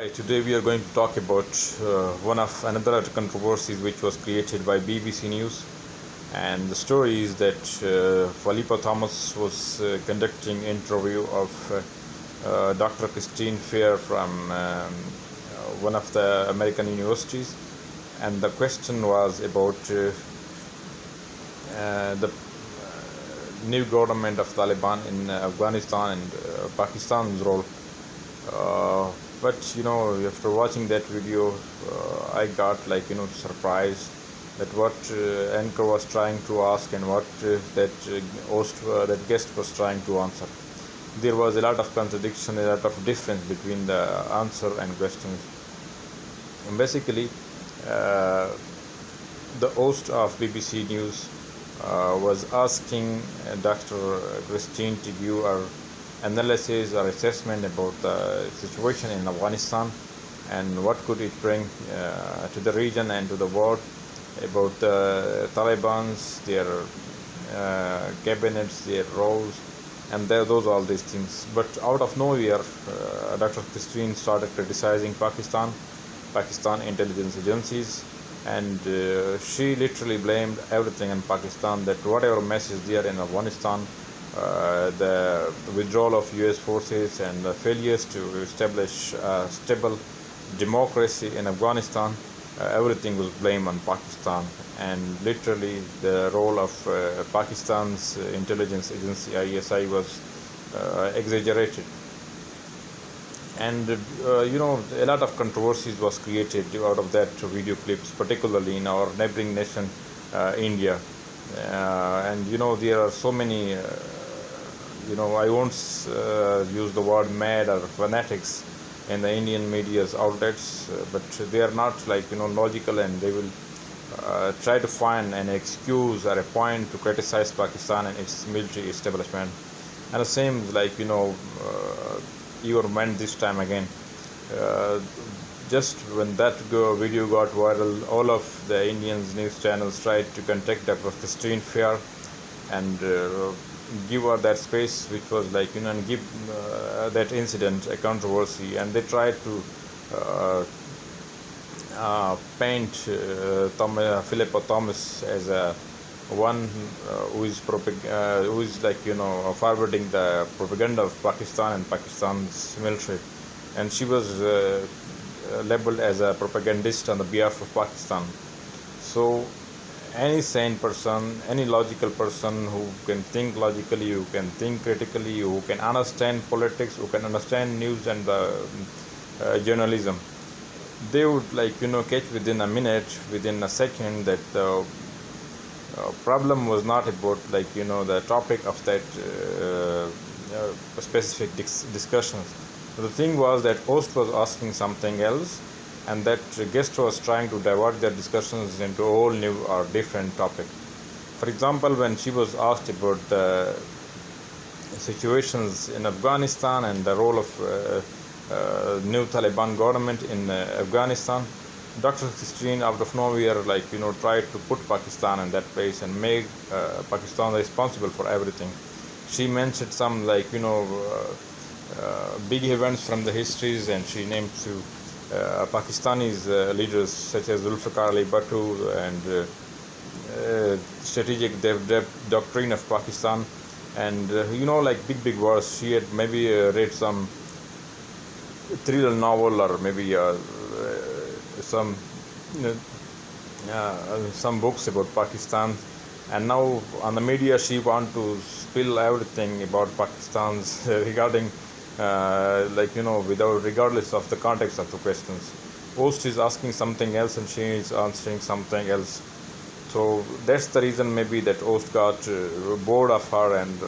Today we are going to talk about one of another controversies which was created by BBC News, and the story is that Philippa Thomas was conducting interview of Dr. Christine Fair from one of the American universities, and the question was about the new government of Taliban in Afghanistan and Pakistan's role. Uh, but after watching that video, I got surprised that what anchor was trying to ask and what that guest was trying to answer. There was a lot of contradiction, a lot of difference between the answer and questions. And basically, uh, the host of BBC News was asking Dr. Christine to give her analysis or assessment about the situation in Afghanistan and what could it bring to the region and to the world about the Taliban's, their cabinets, their roles, and those all these things. But out of nowhere, Dr. Christine started criticizing Pakistan intelligence agencies, and she literally blamed everything in Pakistan, that whatever mess is there in Afghanistan, the withdrawal of US forces and the failures to establish stable democracy in Afghanistan, everything was blamed on Pakistan, and literally the role of Pakistan's intelligence agency ISI was exaggerated. And a lot of controversies was created out of that video clips, particularly in our neighboring nation, India. And there are so many I won't use the word mad or fanatics in the Indian media's outlets, but they are not logical, and they will try to find an excuse or a point to criticize Pakistan and its military establishment. And the same even went this time again. Uh, just when that video got viral, all of the Indians news channels tried to contact Dr. Christine Fair and give her that space, which was and give that incident a controversy, and they tried to paint Philippa Thomas as a one who is forwarding the propaganda of Pakistan and Pakistan's military, and she was labeled as a propagandist on the behalf of Pakistan. So any sane person, any logical person who can think logically, who can think critically, who can understand politics, who can understand news and journalism, they would catch within a minute, within a second, that the problem was not about the topic of that specific discussions. The thing was that host was asking something else, and that guest was trying to divert their discussions into a whole new or different topic. For example, when she was asked about the situations in Afghanistan and the role of new Taliban government in Afghanistan, Dr. Christine out of nowhere tried to put Pakistan in that place and make Pakistan responsible for everything. She mentioned some big events from the histories, and she named to Pakistanis leaders such as Zulfikar Ali Bhutto and strategic doctrine of Pakistan, and big words. She had maybe read some thriller novel, or maybe some some books about Pakistan, and now on the media she want to spill everything about Pakistan's regarding without regardless of the context of the questions. Host is asking something else and she is answering something else. So that's the reason maybe that host got bored of her and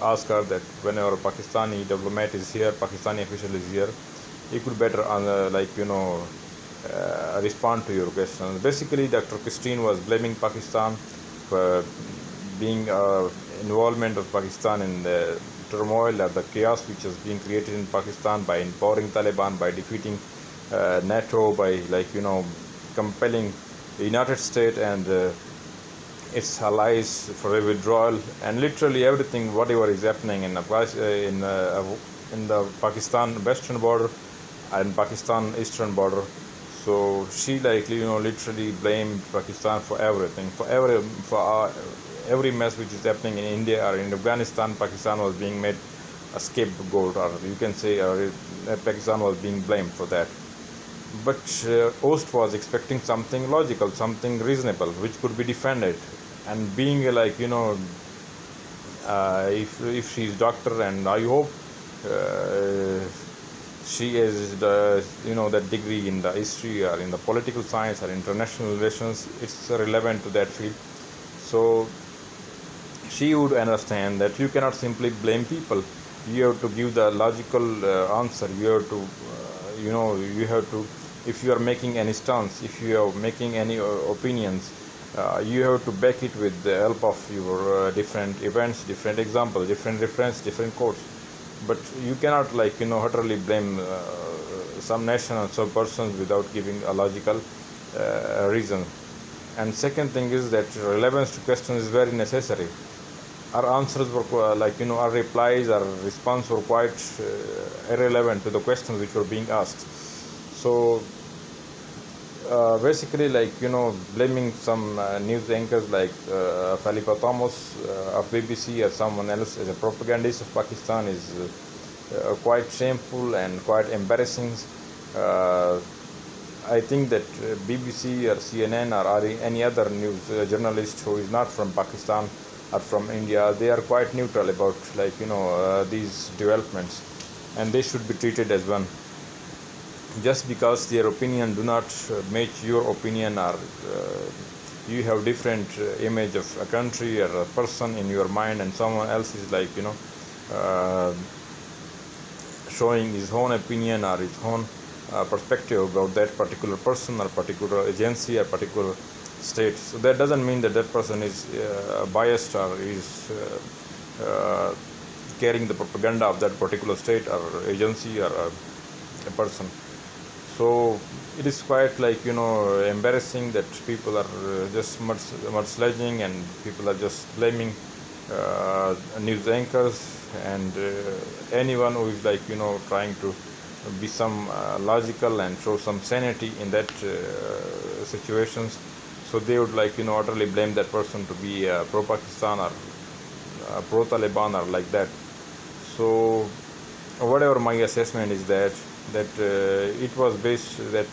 asked her that whenever Pakistani diplomat is here, Pakistani official is here, he could better respond to your questions. Basically, Dr. Christine was blaming Pakistan for being involvement of Pakistan in the turmoil or the chaos which is being created in Pakistan by empowering Taliban, by defeating NATO, by compelling the United States and its allies for a withdrawal, and literally everything whatever is happening in the Pakistan western border and Pakistan eastern border. So she literally blamed Pakistan for everything, every mess which is happening in India or in Afghanistan. Pakistan was being made a scapegoat, or you can say Pakistan was being blamed for that. But Ost was expecting something logical, something reasonable, which could be defended. And being if she's doctor, and I hope uh, she is the that degree in the history or in the political science or international relations, it's relevant to that field. So she would understand that you cannot simply blame people. You have to give the logical answer. You have to you have to, if you are making any stance, if you are making any opinions, you have to back it with the help of your different events, different examples, different reference, different quotes. But you cannot utterly blame some nation or some persons without giving a logical reason. And second thing is that relevance to questions is very necessary. Our answers were our replies, our response were quite irrelevant to the questions which were being asked. So basically, blaming some news anchors like Philippa Thomas of BBC or someone else as a propagandist of Pakistan is quite shameful and quite embarrassing. uh, I think that BBC or CNN or any other news journalist who is not from Pakistan or from India, they are quite neutral about these developments, and they should be treated as one. Just because their opinion do not match your opinion, or you have different image of a country or a person in your mind, and someone else is uh, showing his own opinion or his own perspective about that particular person or particular agency or particular state. So that doesn't mean that that person is biased or is carrying the propaganda of that particular state or agency or a person. So it is quite embarrassing that people are just mudslinging, and people are just blaming news anchors and anyone who is trying to be some logical and show some sanity in that situations. So they would utterly blame that person to be pro Pakistan or pro Taliban or like that. So whatever my assessment is that it was based that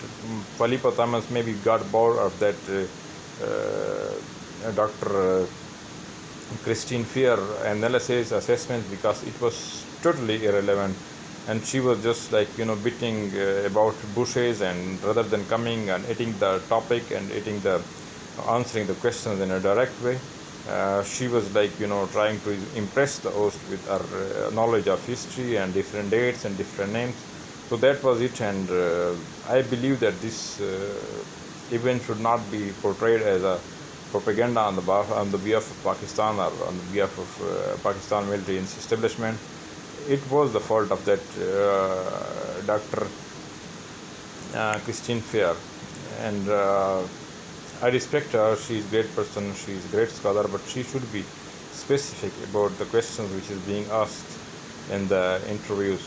Philippa Thomas maybe got bored of that Dr. Christine Fear analysis assessment, because it was totally irrelevant, and she was just beating about bushes, and rather than coming and hitting the topic and hitting the answering the questions in a direct way, she was trying to impress the host with her knowledge of history and different dates and different names. So that was it, and I believe that this event should not be portrayed as a propaganda on the behalf of Pakistan or on the behalf of Pakistan military establishment. It was the fault of that Dr. Christine Fair, and I respect her. She is a great person, she is a great scholar, but she should be specific about the questions which is being asked in the interviews.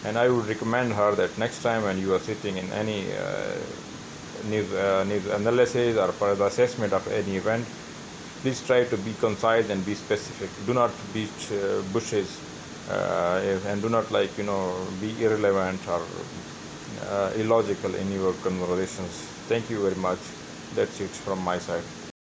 And I would recommend her that next time when you are sitting in any news analysis or for the assessment of any event, please try to be concise and be specific. Do not beat bushes and do not be irrelevant or illogical in your conversations. Thank you very much. That's it from my side.